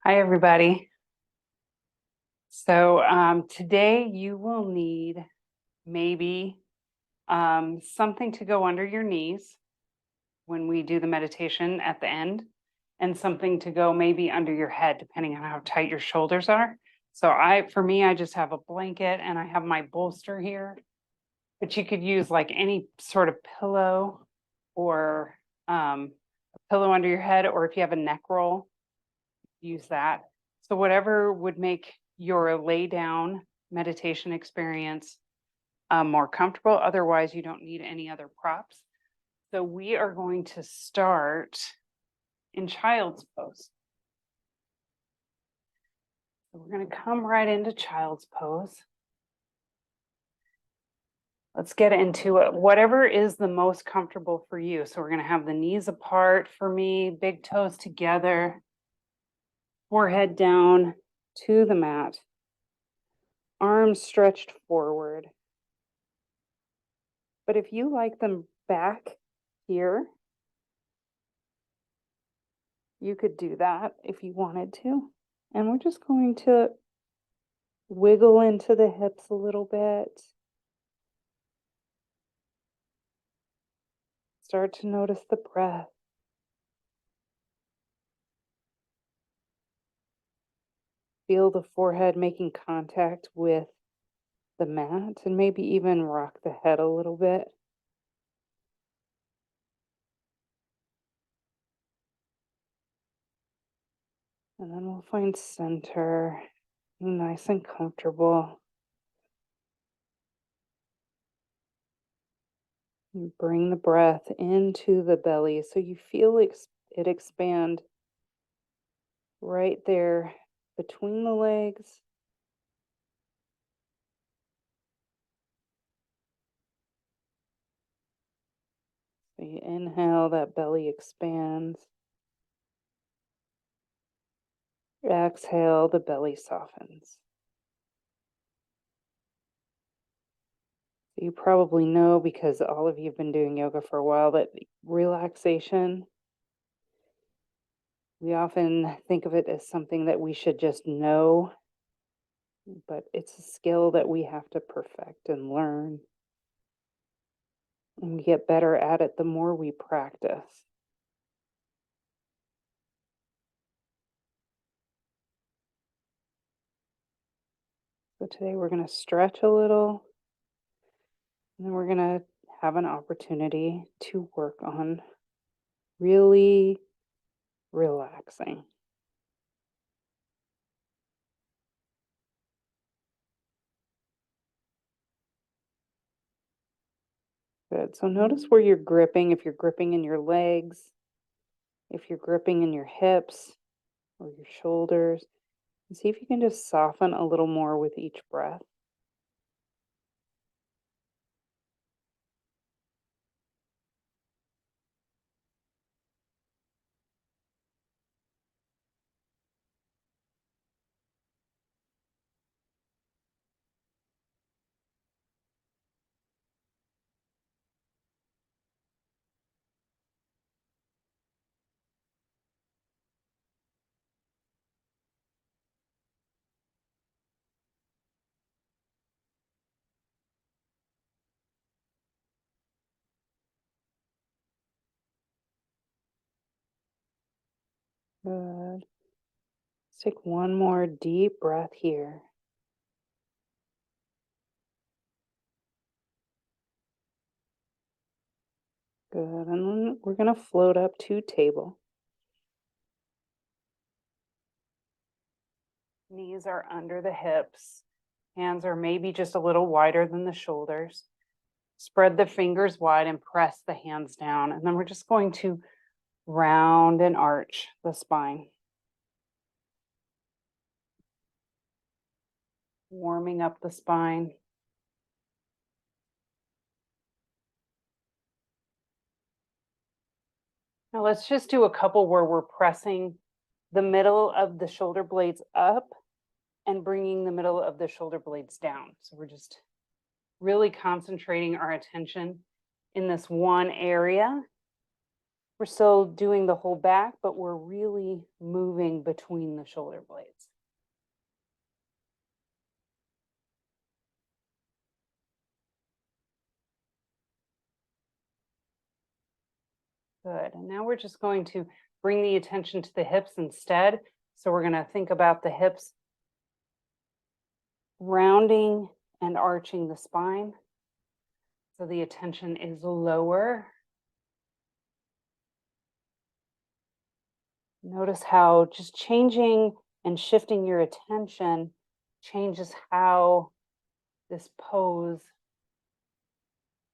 Hi, everybody. So today you will need maybe something to go under your knees when we do the meditation at the end, and something to go maybe under your head, depending on how tight your shoulders are. So for me, I just have a blanket and I have my bolster here, but you could use like any sort of pillow or a pillow under your head, or if you have a neck roll, use that. So whatever would make your lay down meditation experience more comfortable. Otherwise, you don't need any other props. So we are going to start in child's pose. So we're going to come right into child's pose. Let's get into it. Whatever is the most comfortable for you. So we're going to have the knees apart for me, big toes together, forehead down to the mat, arms stretched forward. But if you like them back here, you could do that if you wanted to. And we're just going to wiggle into the hips a little bit. Start to notice the breath. Feel the forehead making contact with the mat, and maybe even rock the head a little bit. And then we'll find center, nice and comfortable. And bring the breath into the belly so you feel it expand right there between the legs. So you inhale, that belly expands. Exhale, the belly softens. You probably know, because all of you have been doing yoga for a while, that relaxation, we often think of it as something that we should just know, but it's a skill that we have to perfect and learn. And we get better at it the more we practice. So today we're going to stretch a little, and then we're going to have an opportunity to work on really relaxing. Good. So notice where you're gripping, if you're gripping in your legs, if you're gripping in your hips or your shoulders, and see if you can just soften a little more with each breath. Good. Let's take one more deep breath here. Good. And then we're going to float up to table. Knees are under the hips. Hands are maybe just a little wider than the shoulders. Spread the fingers wide and press the hands down. And then we're just going to round and arch the spine. Warming up the spine. Now let's just do a couple where we're pressing the middle of the shoulder blades up and bringing the middle of the shoulder blades down. So we're just really concentrating our attention in this one area. We're still doing the whole back, but we're really moving between the shoulder blades. Good. And now we're just going to bring the attention to the hips instead. So we're going to think about the hips rounding and arching the spine. So the attention is lower. Notice how just changing and shifting your attention changes how this pose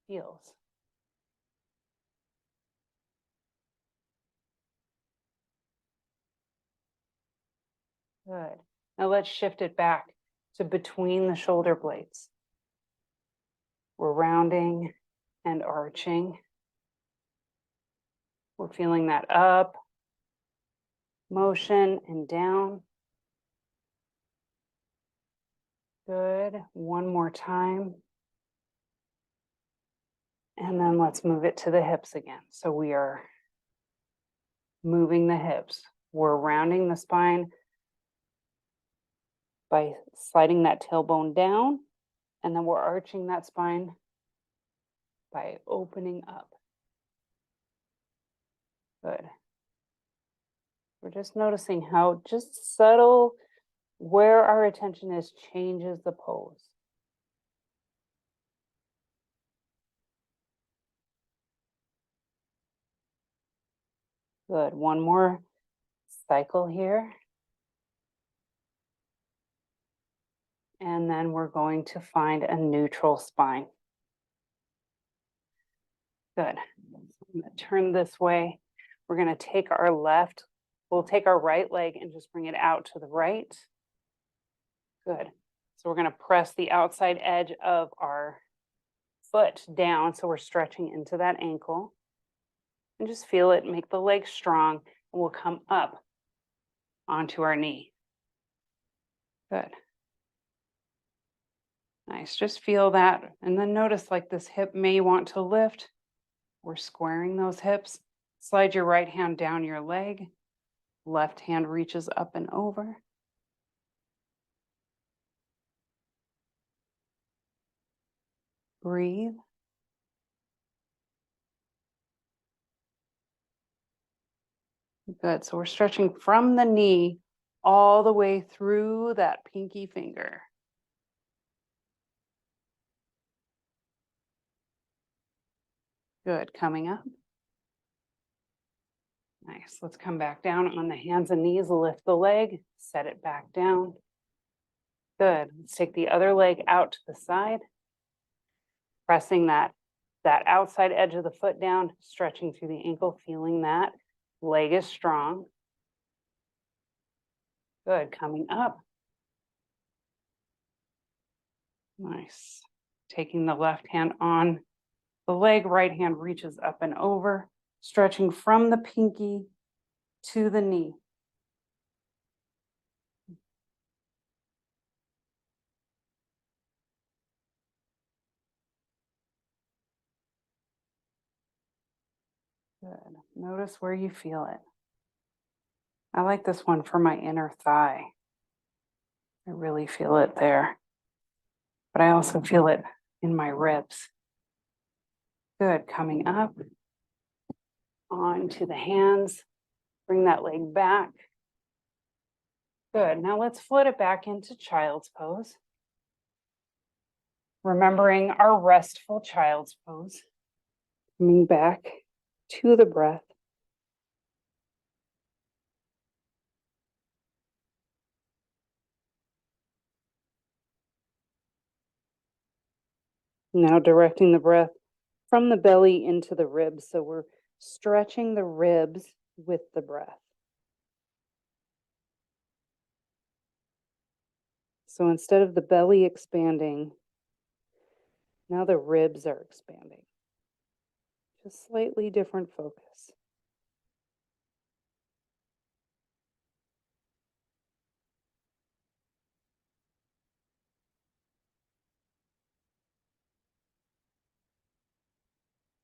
feels. Good. Now let's shift it back to between the shoulder blades. We're rounding and arching. We're feeling that up motion and down. Good. One more time. And then let's move it to the hips again. So we are moving the hips. We're rounding the spine by sliding that tailbone down, and then we're arching that spine by opening up. Good. We're just noticing how just subtle where our attention is changes the pose. Good. One more cycle here. And then we're going to find a neutral spine. Good. I'm going to turn this way. We're going to take our we'll take our right leg and just bring it out to the right. Good. So we're going to press the outside edge of our foot down. So we're stretching into that ankle. And just feel it, make the leg strong, and we'll come up onto our knee. Good. Nice. Just feel that. And then notice like this hip may want to lift. We're squaring those hips. Slide your right hand down your leg. Left hand reaches up and over. Breathe. Good. So we're stretching from the knee all the way through that pinky finger. Good. Coming up. Nice. Let's come back down on the hands and knees. Lift the leg. Set it back down. Good. Let's take the other leg out to the side. Pressing that outside edge of the foot down, stretching through the ankle, feeling that leg is strong. Good. Coming up. Nice. Taking the left hand on the leg, right hand reaches up and over, stretching from the pinky to the knee. Good. Notice where you feel it. I like this one for my inner thigh. I really feel it there. But I also feel it in my ribs. Good. Coming up onto the hands. Bring that leg back. Good. Now let's float it back into child's pose. Remembering our restful child's pose. Coming back to the breath. Now directing the breath from the belly into the ribs. So we're stretching the ribs with the breath. So instead of the belly expanding, now the ribs are expanding. Just slightly different focus.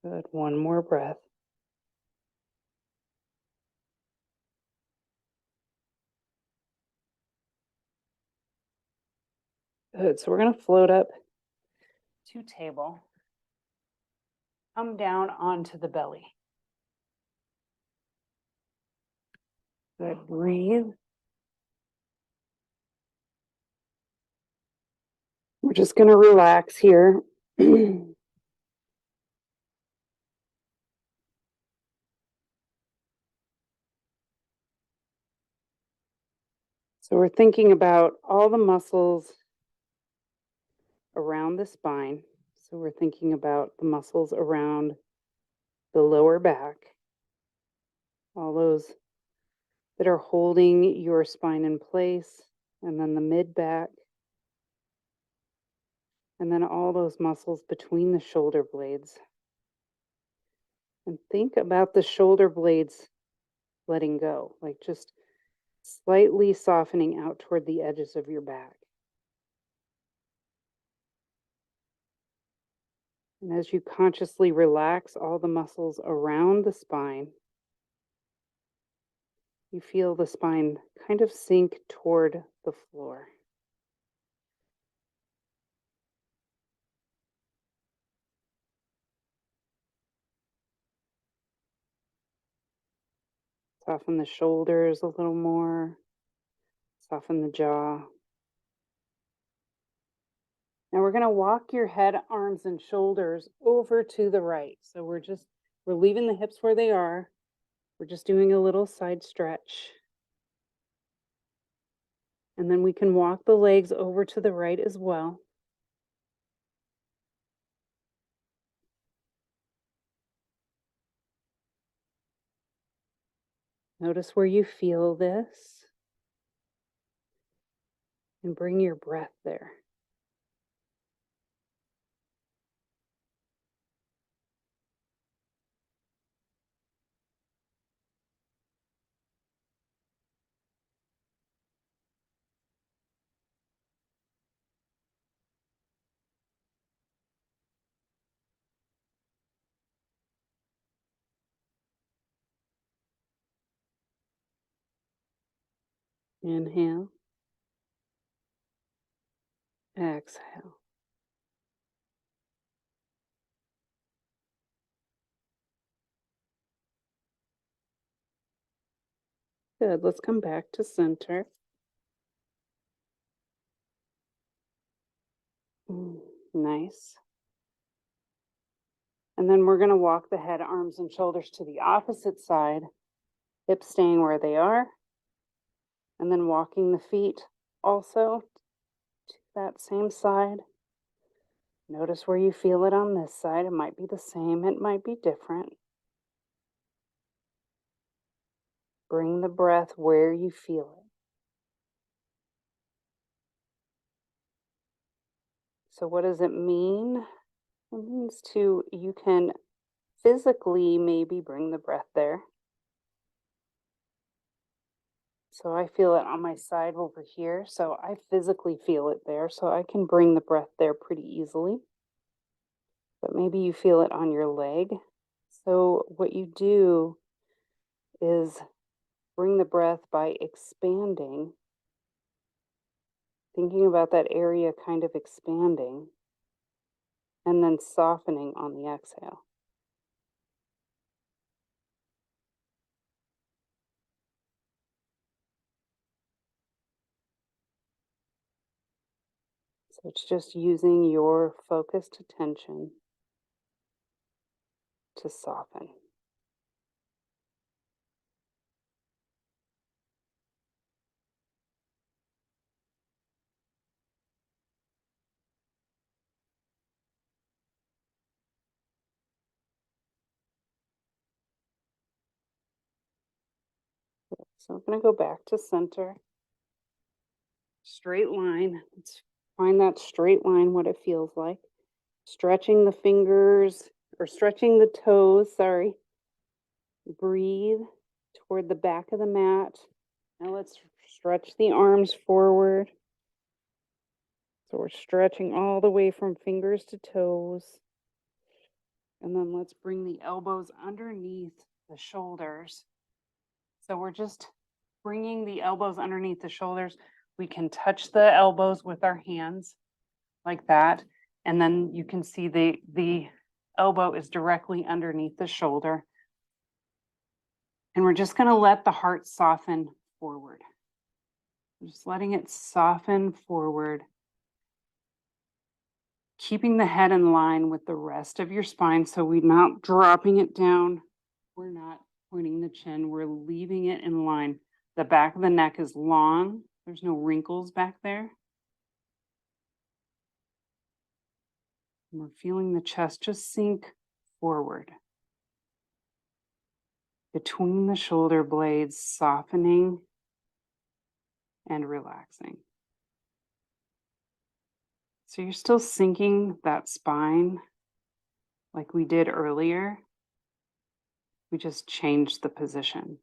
Good. One more breath. Good. So we're going to float up to table. Come down onto the belly. Good. Breathe. We're just going to relax here. So we're thinking about all the muscles around the spine. So we're thinking about the muscles around the lower back, all those that are holding your spine in place, and then the mid back, and then all those muscles between the shoulder blades. And think about the shoulder blades letting go, like just slightly softening out toward the edges of your back. And as you consciously relax all the muscles around the spine, you feel the spine kind of sink toward the floor. Soften the shoulders a little more, soften the jaw. Now we're going to walk your head, arms, and shoulders over to the right. So we're leaving the hips where they are. We're just doing a little side stretch. And then we can walk the legs over to the right as well. Notice where you feel this. And bring your breath there. Inhale. Exhale. Good. Let's come back to center. Nice. And then we're going to walk the head, arms, and shoulders to the opposite side, hips staying where they are. And then walking the feet also to that same side. Notice where you feel it on this side. It might be the same, it might be different. Bring the breath where you feel it. So, what does it mean? It means you can physically maybe bring the breath there. So I feel it on my side over here. So I physically feel it there. So I can bring the breath there pretty easily. But maybe you feel it on your leg. So what you do is bring the breath by expanding, thinking about that area kind of expanding, and then softening on the exhale. So it's just using your focused attention to soften. So I'm going to go back to center. Straight line. Let's find that straight line, what it feels like. Stretching the fingers or stretching the toes, sorry. Breathe toward the back of the mat. Now let's stretch the arms forward. So we're stretching all the way from fingers to toes. And then let's bring the elbows underneath the shoulders. So we're just bringing the elbows underneath the shoulders. We can touch the elbows with our hands. like that. And then you can see the elbow is directly underneath the shoulder. And we're just gonna let the heart soften forward. Just letting it soften forward. Keeping the head in line with the rest of your spine, so we're not dropping it down. We're not pointing the chin, we're leaving it in line. The back of the neck is long. There's no wrinkles back there. And we're feeling the chest just sink forward. Between the shoulder blades, softening and relaxing. So you're still sinking that spine like we did earlier. We just changed the position.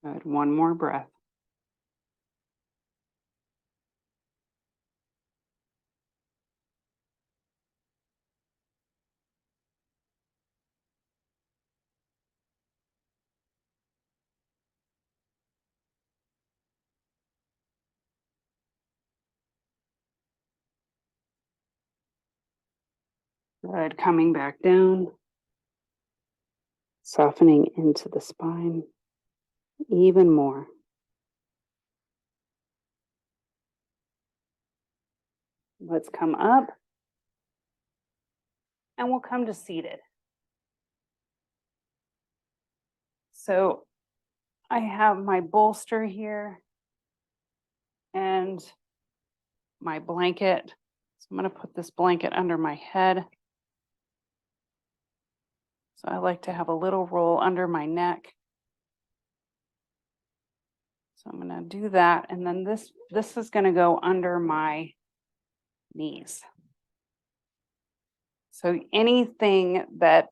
Good. One more breath. Good. Coming back down. Softening into the spine even more. Let's come up and we'll come to seated. So I have my bolster here and my blanket. So I'm going to put this blanket under my head. So I like to have a little roll under my neck. So I'm going to do that. And then this is going to go under my knees. So anything that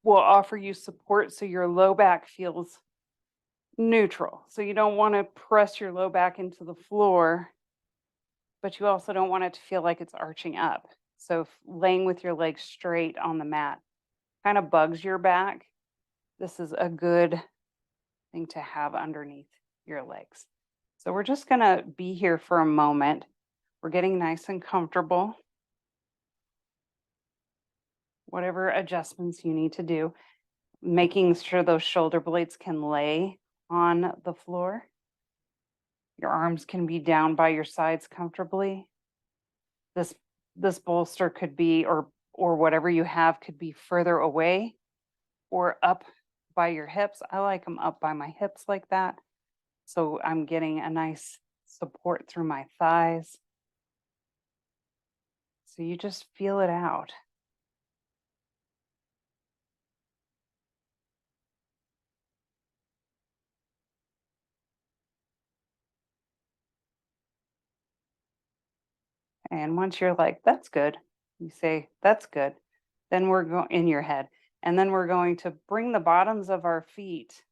will offer you support so your low back feels neutral. So you don't want to press your low back into the floor, but you also don't want it to feel like it's arching up. So laying with your legs straight on the mat kind of bugs your back. This is a good thing to have underneath your legs. So we're just going to be here for a moment. We're getting nice and comfortable. Whatever adjustments you need to do, making sure those shoulder blades can lay on the floor. Your arms can be down by your sides comfortably. This bolster could be, or whatever you have could be further away or up by your hips. I like them up by my hips like that. So I'm getting a nice support through my thighs. So you just feel it out. And once you're like, that's good, you say, that's good. Then we're going in your head. And then we're going to bring the bottoms of our feet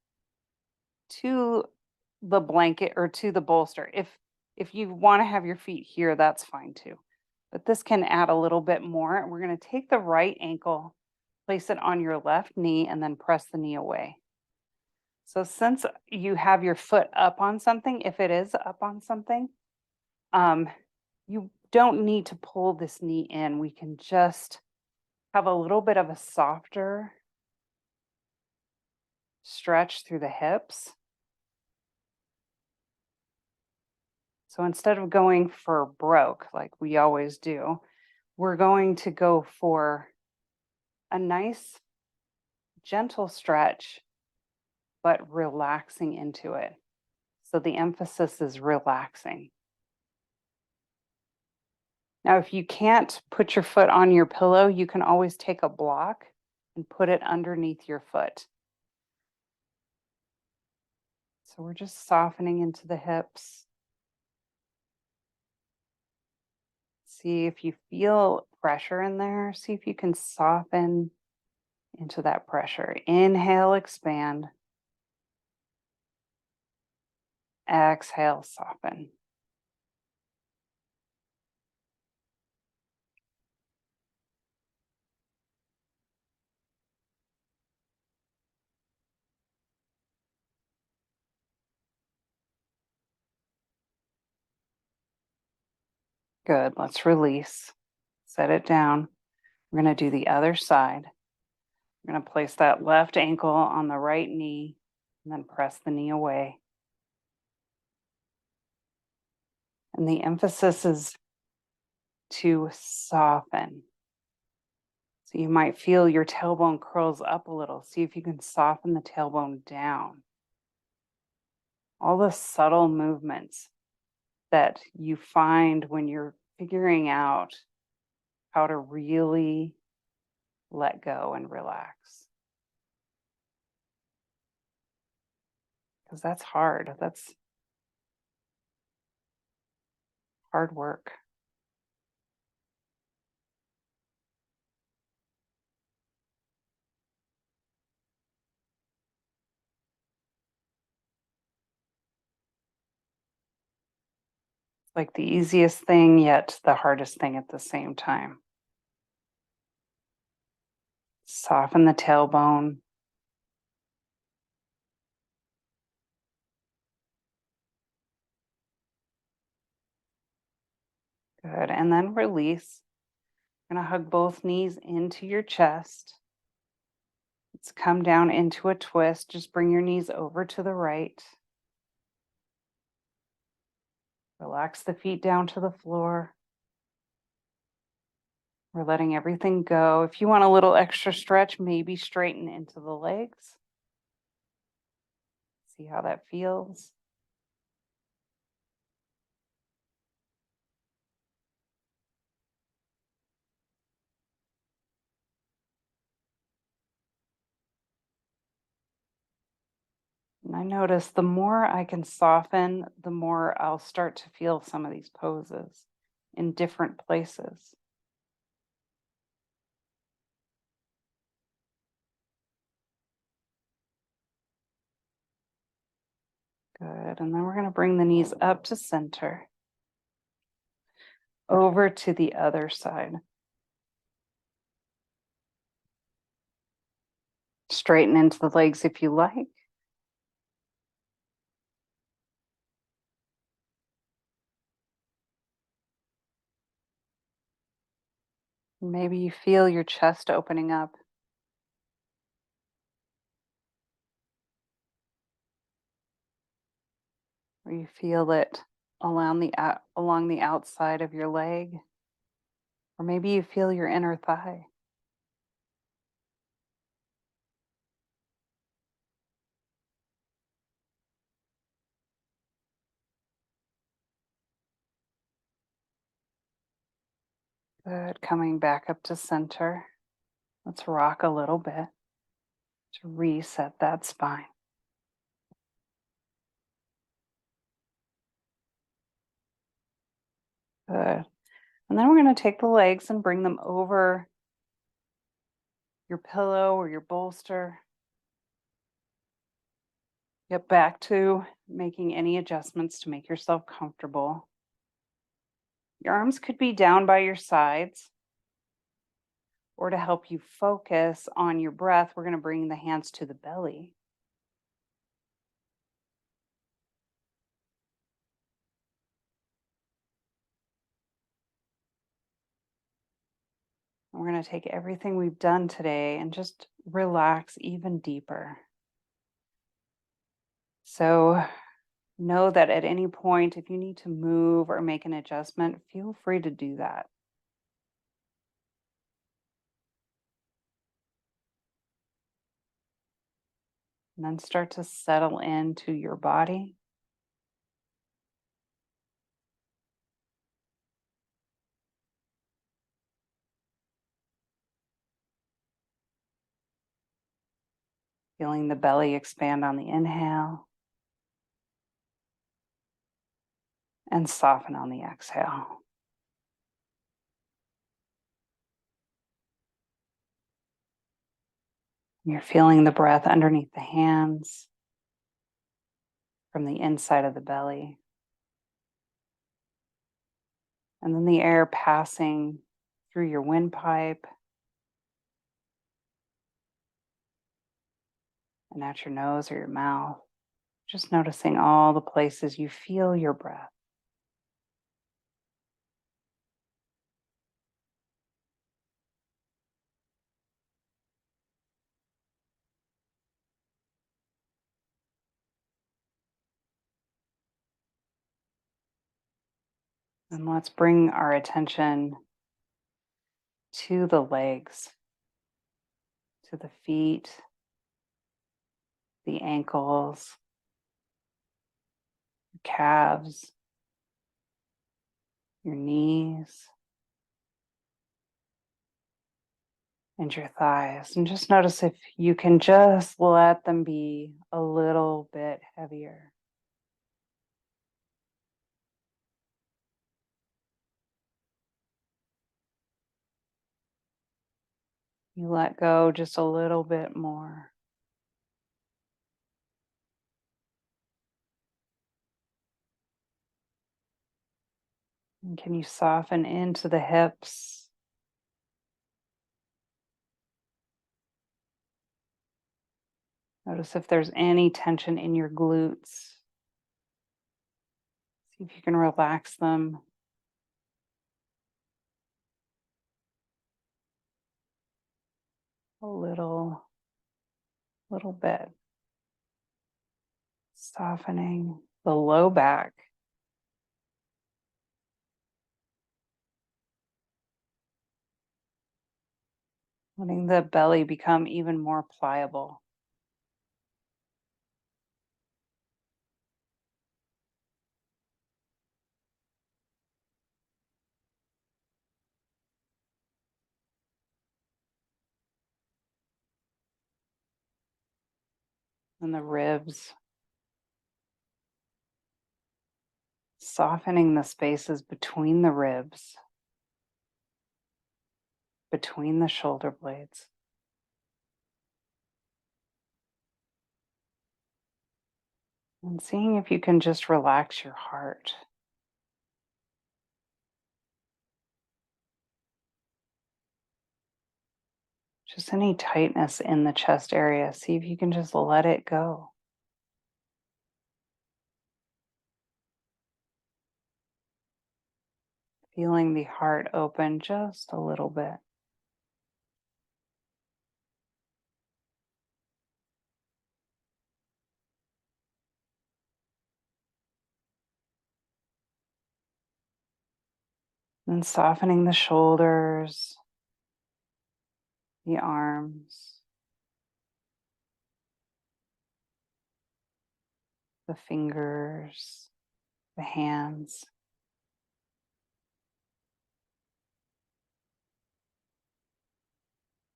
to the blanket or to the bolster. If you want to have your feet here, that's fine too. But this can add a little bit more. We're going to take the right ankle, place it on your left knee, and then press the knee away. So since you have your foot up on something, if it is up on something, you don't need to pull this knee in. We can just have a little bit of a softer stretch through the hips. So instead of going for broke, like we always do, we're going to go for a nice, gentle stretch, but relaxing into it. So the emphasis is relaxing. Now, if you can't put your foot on your pillow, you can always take a block and put it underneath your foot. So we're just softening into the hips. See if you feel pressure in there. See if you can soften into that pressure. Inhale, expand. Exhale, soften. Good. Let's release. Set it down. We're going to do the other side. We're going to place that left ankle on the right knee and then press the knee away. And the emphasis is to soften. So you might feel your tailbone curls up a little. See if you can soften the tailbone down. All the subtle movements that you find when you're figuring out how to really let go and relax. Because that's hard. That's hard work. It's like the easiest thing, yet the hardest thing at the same time. Soften the tailbone. Good. And then release. You're going to hug both knees into your chest. Let's come down into a twist. Just bring your knees over to the right. Relax the feet down to the floor. We're letting everything go. If you want a little extra stretch, maybe straighten into the legs. See how that feels. And I notice the more I can soften, the more I'll start to feel some of these poses in different places. Good. And then we're going to bring the knees up to center, over to the other side. Straighten into the legs if you like. Maybe you feel your chest opening up. Or you feel it along the outside of your leg. Or maybe you feel your inner thigh. Good. Coming back up to center. Let's rock a little bit to reset that spine. Good. And then we're going to take the legs and bring them over your pillow or your bolster. Get back to making any adjustments to make yourself comfortable. Your arms could be down by your sides, or to help you focus on your breath, we're going to bring the hands to the belly. We're going to take everything we've done today and just relax even deeper. So know that at any point, if you need to move or make an adjustment, feel free to do that. And then start to settle into your body. Feeling the belly expand on the inhale and soften on the exhale. You're feeling the breath underneath the hands from the inside of the belly. And then the air passing through your windpipe and out your nose or your mouth. Just noticing all the places you feel your breath. And let's bring our attention to the legs, to the feet, the ankles, calves, your knees, and your thighs. And just notice if you can just let them be a little bit heavier. You let go just a little bit more. And can you soften into the hips? Notice if there's any tension in your glutes. See if you can relax them. A little bit. Softening the low back. Letting the belly become even more pliable. And the ribs. Softening the spaces between the ribs, between the shoulder blades. And seeing if you can just relax your heart. Just any tightness in the chest area. See if you can just let it go. Feeling the heart open just a little bit. And softening the shoulders, the arms, the fingers, the hands.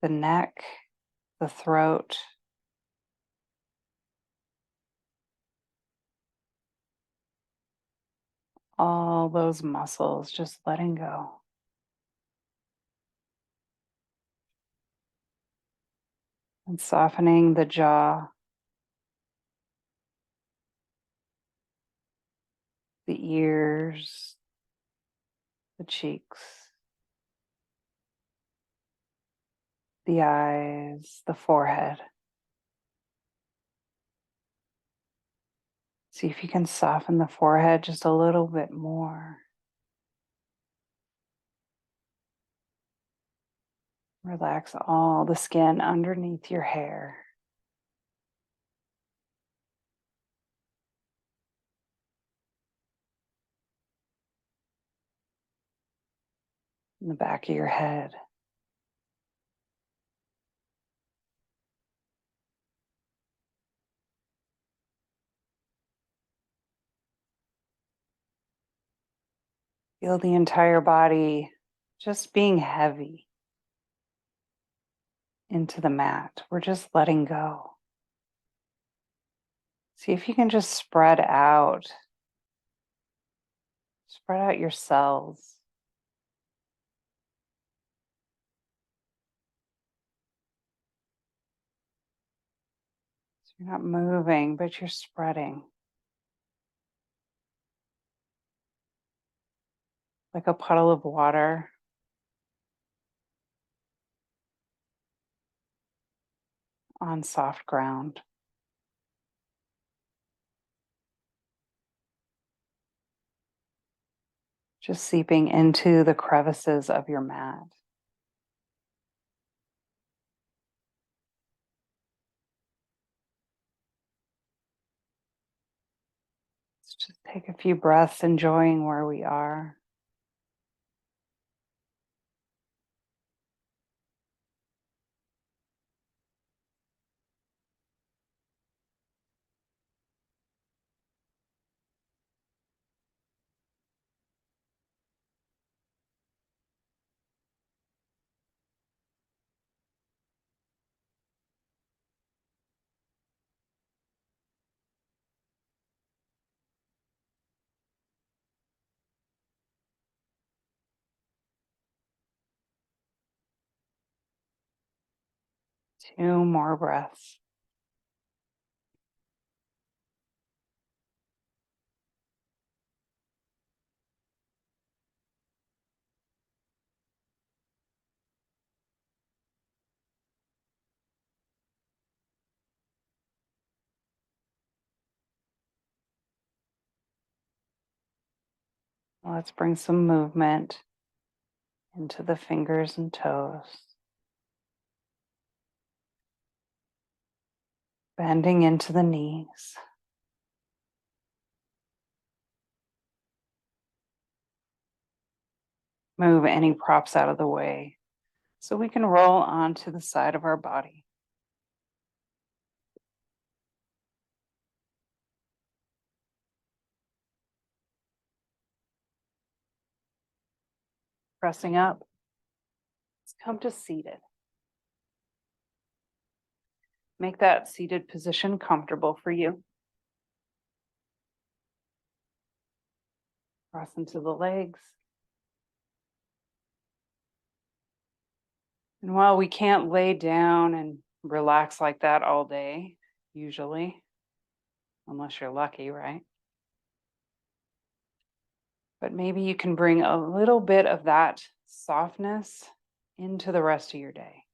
The neck, the throat. All those muscles just letting go. And softening the jaw, the ears, the cheeks, the eyes, the forehead. See if you can soften the forehead just a little bit more. Relax all the skin underneath your hair. In the back of your head. Feel the entire body just being heavy into the mat. We're just letting go. See if you can just spread out your cells. So you're not moving, but you're spreading. Like a puddle of water. On soft ground. Just seeping into the crevices of your mat. Let's just take a few breaths, enjoying where we are. 2 more breaths. Let's bring some movement into the fingers and toes, bending into the knees. Move any props out of the way so we can roll onto the side of our body. Pressing up. Let's come to seated. Make that seated position comfortable for you. Cross into the legs. And while we can't lay down and relax like that all day, usually, unless you're lucky, right? But maybe you can bring a little bit of that softness into the rest of your day.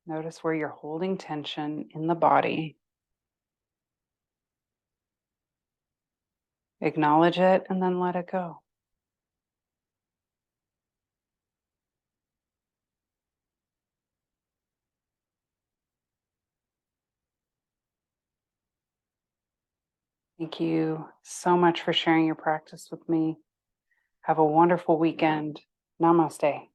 Notice where you're holding tension in the body. Acknowledge it and then let it go. Thank you so much for sharing your practice with me. Have a wonderful weekend. Namaste.